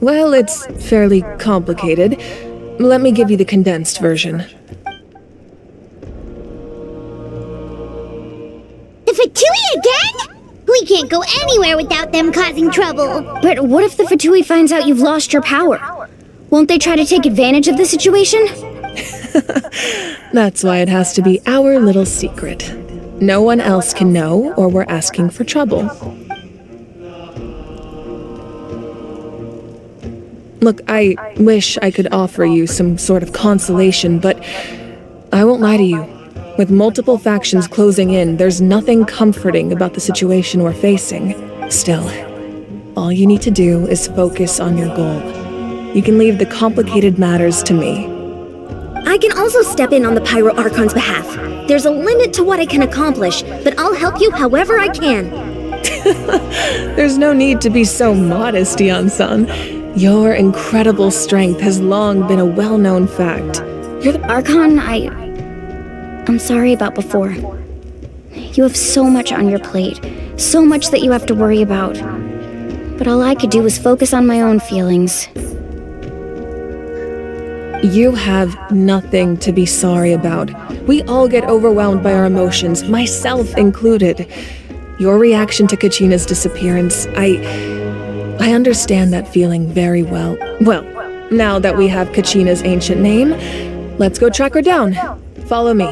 Well, it's fairly complicated. Let me give you the condensed version. The Fatui again? We can't go anywhere without them causing trouble. But what if the Fatui finds out you've lost your power? Won't they try to take advantage of the situation? That's why it has to be our little secret. No one else can know, or we're asking for trouble. Look, I wish I could offer you some sort of consolation, but I won't lie to you. With multiple factions closing in, there's nothing comforting about the situation we're facing. Still, all you need to do is focus on your goal. You can leave the complicated matters to me. I can also step in on the Pyro Archon's behalf. There's a limit to what I can accomplish, but I'll help you however I can. There's no need to be so modest, Dian-san. Your incredible strength has long been a well-known fact. You're the Archon I'm sorry about before. You have so much on your plate, so much that you have to worry about. But all I could do was focus on my own feelings. You have nothing to be sorry about. We all get overwhelmed by our emotions, myself included. Your reaction to Kachina's disappearance, I understand that feeling very well. Well, now that we have Kachina's ancient name, let's go track her down. Follow me.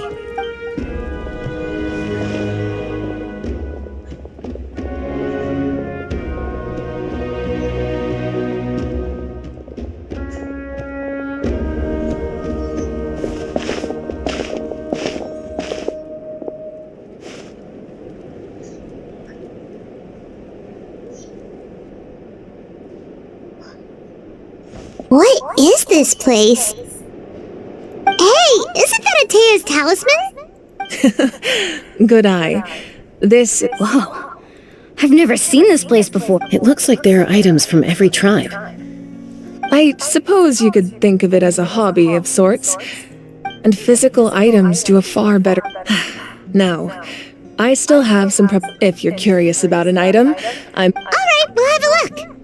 What is this place? Hey, isn't that Atea's talisman? Good eye. This... Whoa. I've never seen this place before. It looks like there are items from every tribe. I suppose you could think of it as a hobby of sorts. And physical items do a far better... Now, I still have some prep... If you're curious about an item, I'm... Alright, we'll have a look.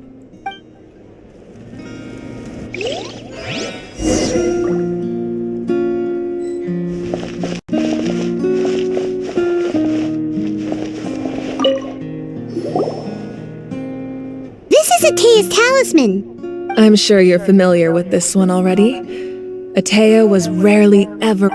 This is Atea's talisman. I'm sure you're familiar with this one already. Atea was rarely ever...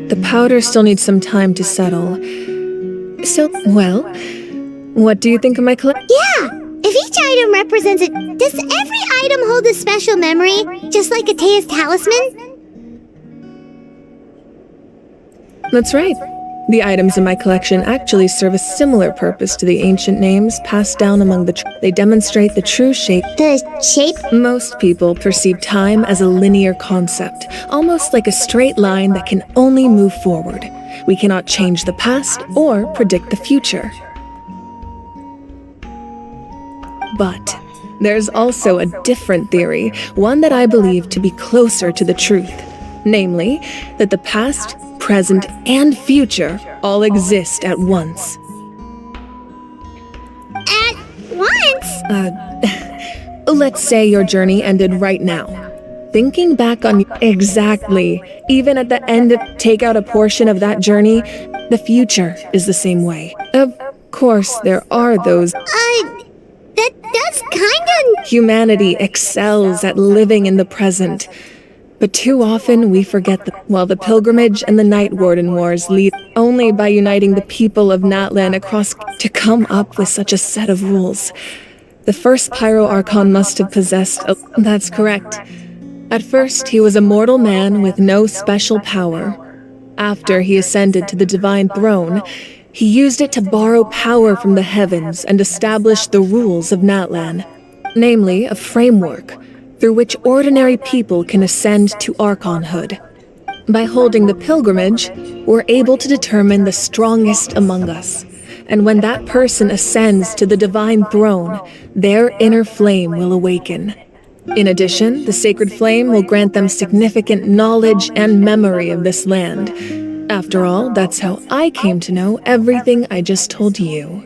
The powder still needs some time to settle. So, well, what do you think of my collection? Yeah, if each item represents it, does every item hold a special memory, just like Atea's talisman? That's right. The items in my collection actually serve a similar purpose to the ancient names passed down among they demonstrate the true shape. The shape? Most people perceive time as a linear concept, almost like a straight line that can only move forward. We cannot change the past or predict the future. But there's also a different theory, one that I believe to be closer to the truth. Namely, that the past, present, and future all exist at once. At once? Let's say your journey ended right now. Thinking back on... Exactly. Even at the end, take out a portion of that journey, the future is the same way. Of course, there are those... That's kinda... Humanity excels at living in the present. But too often we forget that while the pilgrimage and the Night Warden Wars lead only by uniting the people of Natlan across to come up with such a set of rules. The first Pyro Archon must have possessed a... That's correct. At first, he was a mortal man with no special power. After he ascended to the Divine Throne, he used it to borrow power from the heavens and establish the rules of Natlan, namely a framework through which ordinary people can ascend to Archonhood. By holding the pilgrimage, we're able to determine the strongest among us, and when that person ascends to the Divine Throne, their inner flame will awaken. In addition, the sacred flame will grant them significant knowledge and memory of this land. After all, that's how I came to know everything I just told you.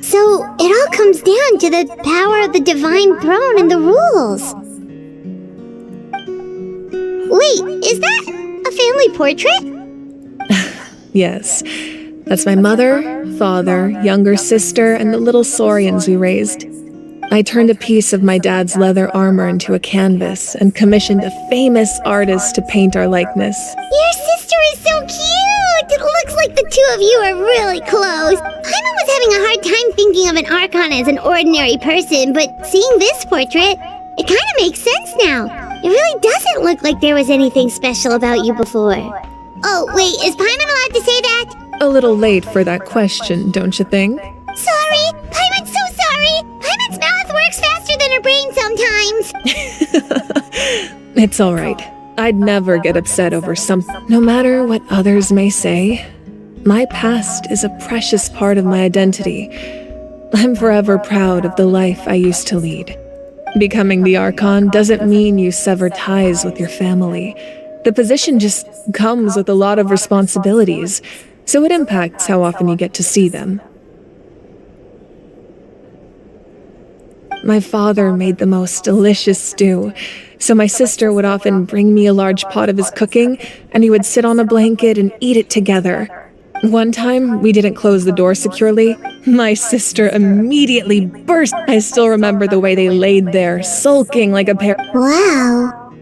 So, it all comes down to the power of the Divine Throne and the rules. Wait, is that a family portrait? Yes, that's my mother, father, younger sister, and the little saurians we raised. I turned a piece of my dad's leather armor into a canvas and commissioned a famous artist to paint our likeness. Your sister is so cute! It looks like the two of you are really close. Paimon was having a hard time thinking of an Archon as an ordinary person, but seeing this portrait, it kind of makes sense now. It really doesn't look like there was anything special about you before. Oh, wait, is Paimon allowed to say that? A little late for that question, don't you think? Sorry! Paimon's so sorry! Paimon's mouth works faster than her brain sometimes! It's alright. I'd never get upset over something. No matter what others may say, my past is a precious part of my identity. I'm forever proud of the life I used to lead. Becoming the Archon doesn't mean you sever ties with your family. The position just comes with a lot of responsibilities, so it impacts how often you get to see them. My father made the most delicious stew, so my sister would often bring me a large pot of his cooking, and we would sit on a blanket and eat it together. One time, we didn't close the door securely. My sister immediately burst. I still remember the way they laid there, sulking like a pair. Wow.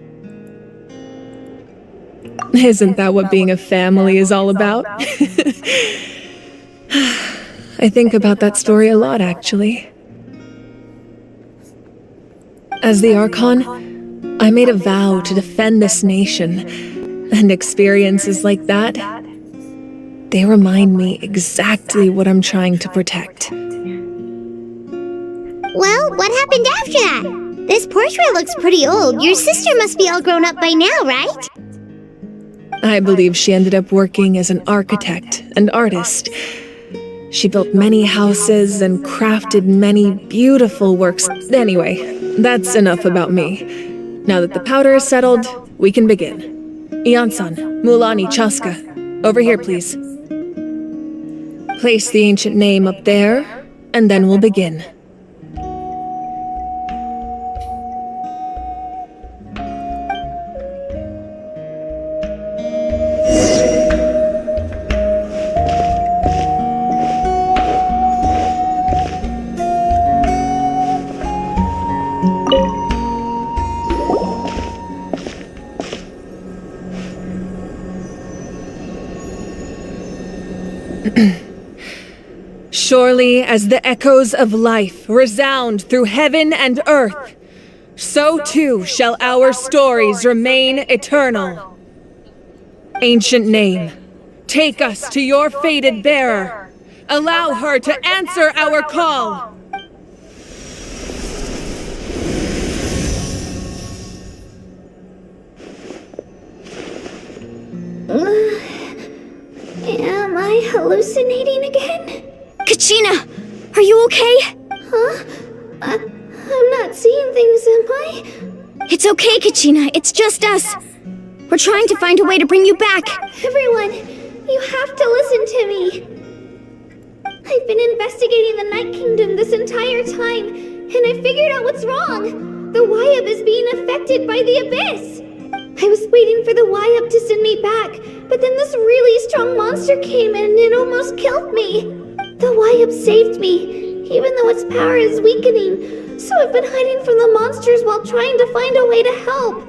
Isn't that what being a family is all about? I think about that story a lot, actually. As the Archon, I made a vow to defend this nation, and experiences like that, they remind me exactly what I'm trying to protect. Well, what happened after that? This portrait looks pretty old. Your sister must be all grown up by now, right? I believe she ended up working as an architect and artist. She built many houses and crafted many beautiful works. Anyway, that's enough about me. Now that the powder is settled, we can begin. Ian-san, Mulani, Chaska, over here, please. Place the ancient name up there, and then we'll begin. Surely as the echoes of life resound through heaven and earth, so too shall our stories remain eternal. Ancient name, take us to your fated bearer. Allow her to answer our call. Am I hallucinating again? Kachina! Are you okay? Huh? I'm not seeing things, am I? It's okay, Kachina. It's just us. We're trying to find a way to bring you back. Everyone, you have to listen to me. I've been investigating the Night Kingdom this entire time, and I figured out what's wrong. The Wyab is being affected by the Abyss. I was waiting for the Wyab to send me back, but then this really strong monster came in and it almost killed me. The Wyab saved me, even though its power is weakening, so I've been hiding from the monsters while trying to find a way to help.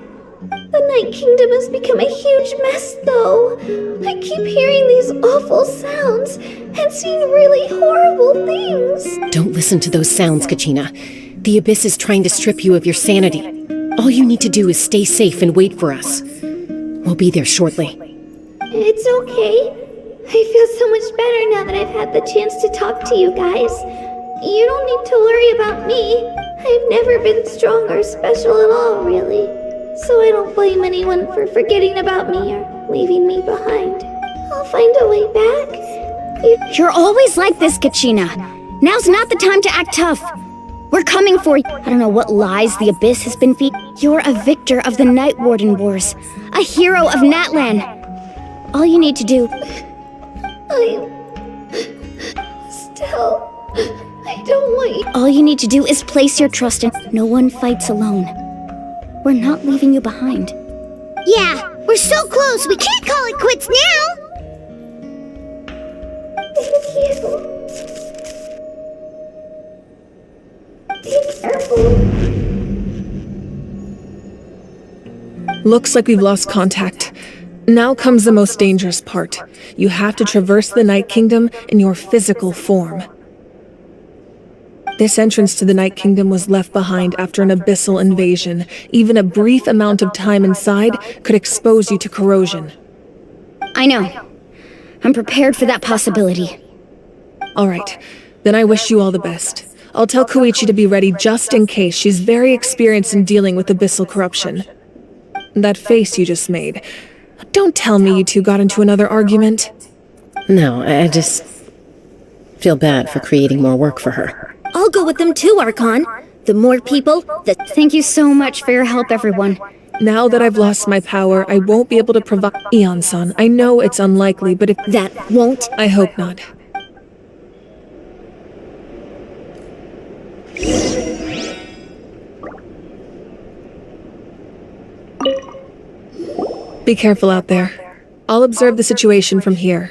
The Night Kingdom has become a huge mess, though. I keep hearing these awful sounds and seeing really horrible things. Don't listen to those sounds, Kachina. The Abyss is trying to strip you of your sanity. All you need to do is stay safe and wait for us. We'll be there shortly. It's okay. I feel so much better now that I've had the chance to talk to you guys. You don't need to worry about me. I've never been strong or special at all, really. So I don't blame anyone for forgetting about me or leaving me behind. I'll find a way back. You're always like this, Kachina. Now's not the time to act tough. We're coming for you. I don't know what lies the Abyss has been feeding. You're a victor of the Night Warden Wars, a hero of Natlan. All you need to do... I don't want you. All you need to do is place your trust in... No one fights alone. We're not leaving you behind. Yeah, we're so close, we can't call it quits now! Thank you. Be careful. Looks like we've lost contact. Now comes the most dangerous part. You have to traverse the Night Kingdom in your physical form. This entrance to the Night Kingdom was left behind after an abyssal invasion. Even a brief amount of time inside could expose you to corrosion. I know. I'm prepared for that possibility. All right, then I wish you all the best. I'll tell Koichi to be ready just in case. She's very experienced in dealing with abyssal corruption. That face you just made. Don't tell me you two got into another argument. No, I just feel bad for creating more work for her. I'll go with them too, Archon. The more people, the... Thank you so much for your help, everyone. Now that I've lost my power, I won't be able to provide Eon-san. I know it's unlikely, but if That won't... I hope not. Be careful out there. I'll observe the situation from here.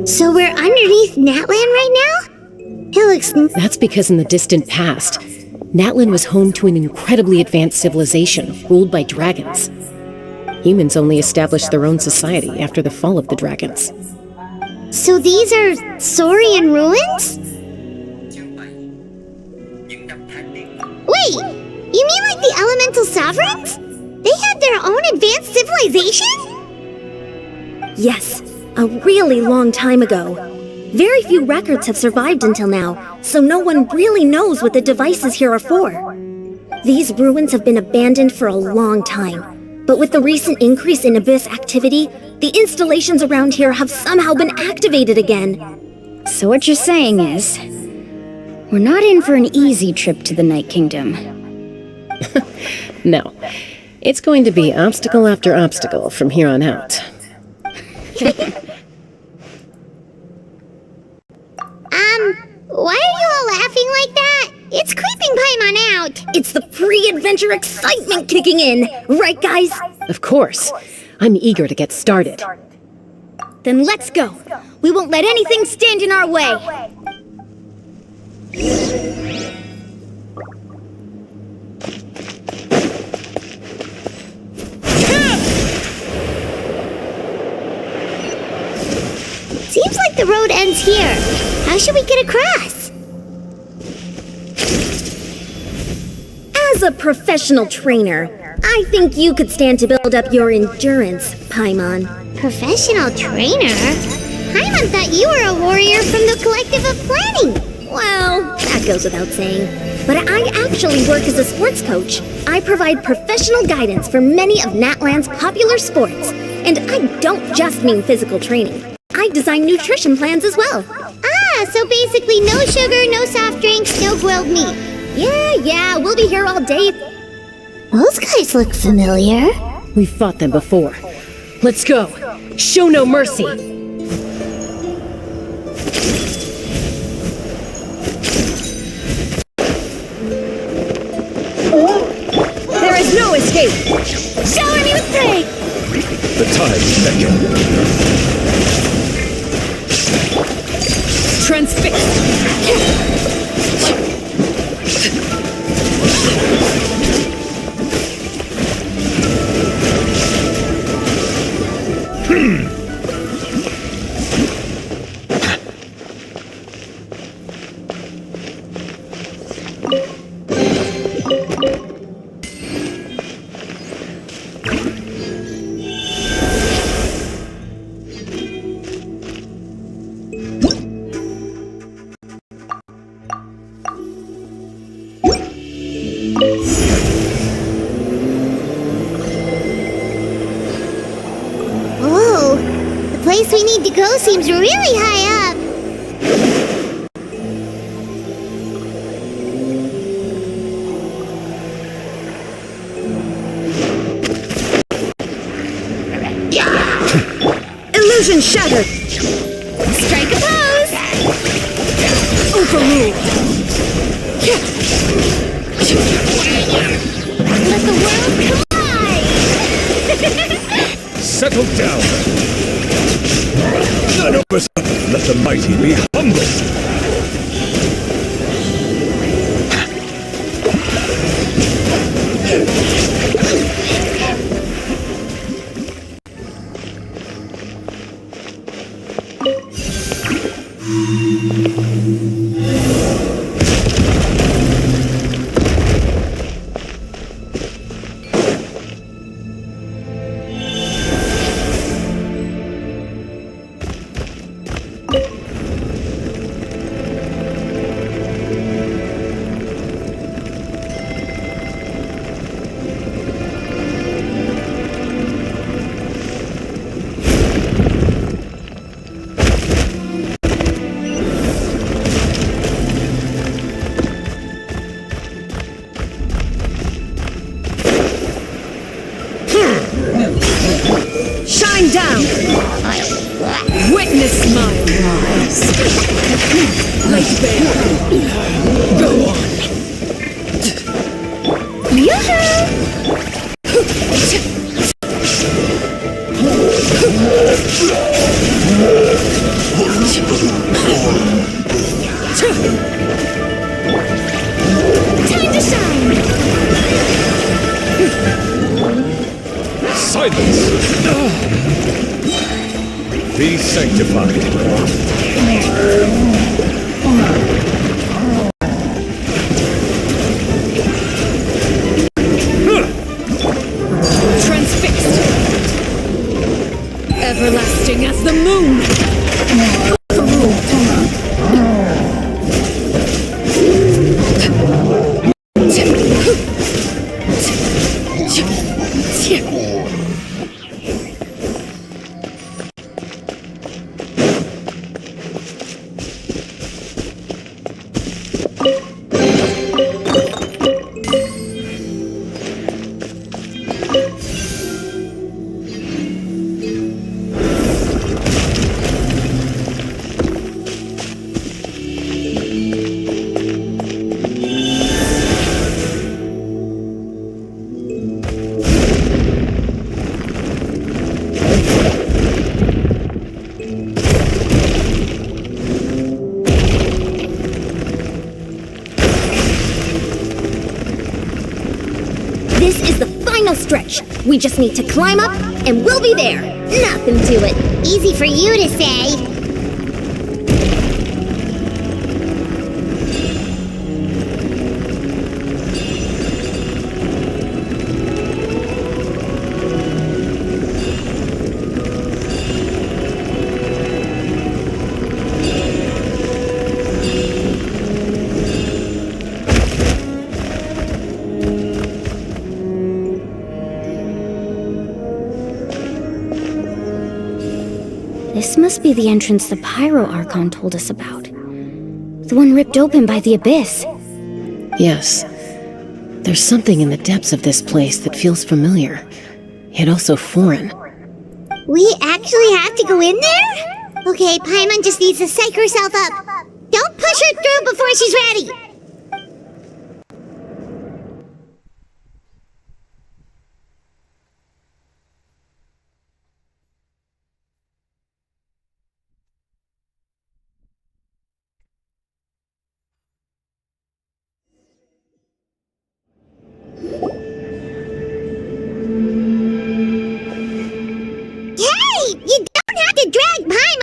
So we're underneath Natlan right now? It looks... That's because in the distant past, Natlan was home to an incredibly advanced civilization ruled by dragons. Humans only established their own society after the fall of the dragons. So these are Saurian ruins? Wait! You mean like the Elemental Sovereigns? They had their own advanced civilization? Yes, a really long time ago. Very few records have survived until now, so no one really knows what the devices here are for. These ruins have been abandoned for a long time, but with the recent increase in Abyss activity, the installations around here have somehow been activated again. So what you're saying is, we're not in for an easy trip to the Night Kingdom. No. It's going to be obstacle after obstacle from here on out. Why are you all laughing like that? It's creeping Paimon out. It's the pre-adventure excitement kicking in, right guys? Of course. I'm eager to get started. Then let's go. We won't let anything stand in our way. Seems like the road ends here. How should we get across? As a professional trainer, I think you could stand to build up your endurance, Paimon. Professional trainer? Paimon thought you were a warrior from the Collective of Planning. Well, that goes without saying. But I actually work as a sports coach. I provide professional guidance for many of Natlan's popular sports. And I don't just mean physical training. I design nutrition plans as well. Ah, so basically no sugar, no soft drinks, no grilled meat. Yeah, we'll be here all day. Those guys look familiar. We've fought them before. Let's go. Show no mercy. There is no escape. Shower me with praise. The tides beckon. Whoa, the place we need to go seems really high up. Illusion shattered. Strike a pose. Overruled. Let the world collide! Settle down. None of us. Let the mighty be humble. Shine down. Witness my rise. Light bear. Go on. Time to shine. Silence! Be sanctified. Transfixed. Everlasting as the moon. Overruled. This is the final stretch. We just need to climb up, and we'll be there. Nothing to it. Easy for you to say. This must be the entrance the Pyro Archon told us about. The one ripped open by the Abyss. Yes. There's something in the depths of this place that feels familiar, yet also foreign. We actually have to go in there? Okay, Paimon just needs to psych herself up. Don't push her through before she's ready.